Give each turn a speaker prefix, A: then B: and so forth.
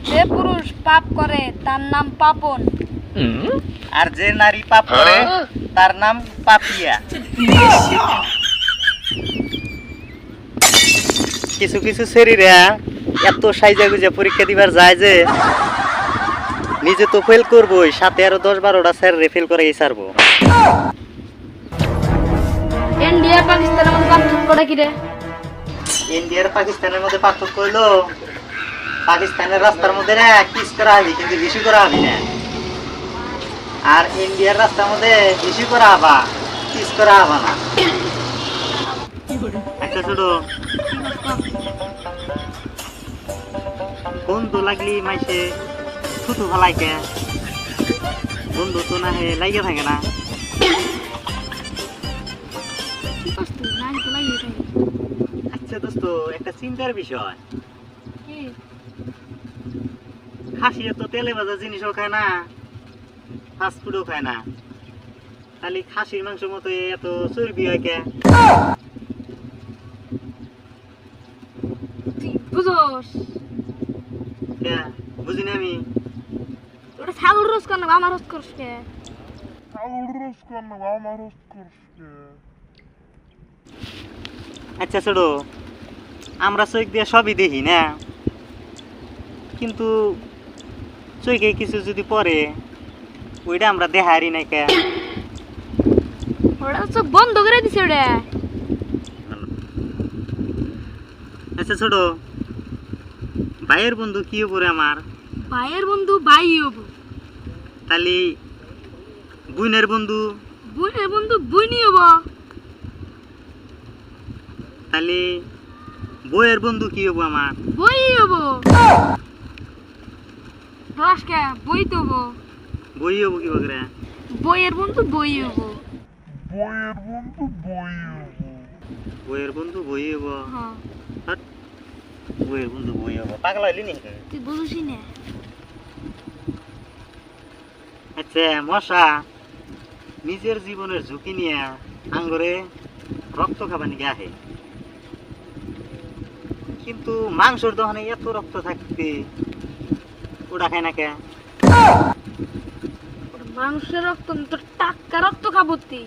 A: যে পুরুষ পাপ করে তার নাম পাপন,
B: আর যে নারী পাপ করে তার নাম পাপিয়া। কিছু কিছু শরীরা এত সাইজা গুজা পরীক্ষা দিবার যায় যে নিজে তো ফেল করবোই, সাথে আরো 10-12টা স্যার ফেল করে ছাড়বো।
A: ইন্ডিয়া পাকিস্তানের মধ্যে পার্থক্যটা কি রে?
B: ইন্ডিয়ার পাকিস্তানের মধ্যে পার্থক্য হইলো, পাকিস্তানের রাস্তার মধ্যে না কিস করা হবে কিন্তু বেশি করা হবে না, আর ইন্ডিয়ার রাস্তার মধ্যে বেশি করা হবা কিস করা হবা না। একটা ছোট বন্ধু লাগলি মাইসে থুতু ফালাই কে, বন্ধু তো না হে লাগে থাকে না। আচ্ছা দোস্ত, একটা চিন্তার বিষয়, খাসি তো তেলে ভাজা জিনিসও খায় না, ফাস্ট ফুডও খায় না, তাহলে খাসির মাংস মতো এত চর্বি হয় কে?
A: বুঝোস
B: কে বুঝিনি আমি।
A: ওটা ছাগল রোজ কেন আমার রোজ করস কে?
B: আচ্ছা ছোট, আমরা চোখ দিয়ে সবই দেখি না, কিন্তু চোখে কিছু যদি পড়ে ওইটা আমরা দেখারি না কে?
A: ওটা চোখ বন্ধ করে দিছে ওটা।
B: আচ্ছা ছোট, ভাইয়ের বন্ধু কি উপরে আমার?
A: ভাইয়ের বন্ধু ভাই হবো,
B: তাহলে বুইনের বন্ধু?
A: বোনের বন্ধু বইনি হবো,
B: তাহলে বইয়ের বন্ধু কি হবো আমার?
A: বই হবো। রস কে বই তো হবো,
B: বই হবো কি বকরে?
A: বইয়ের বন্ধু বই হবো।
B: বইয়ের বন্ধু বই হবো?
A: হ্যাঁ,
B: হাট, বইয়ের বন্ধু বই হবো, পাগলা হইলি নি?
A: তুই বুঝিস না?
B: আচ্ছা মশা নিজের জীবনের ঝুঁকি নিয়ে আঙ্গরে রক্ত খাবার নিয়ে আহে, কিন্তু মাংসর দোকানে এত রক্ত থাকতে ওটা খায় না কে?
A: মাংসের রক্ত তো টাটকা রক্ত খাবো তুই।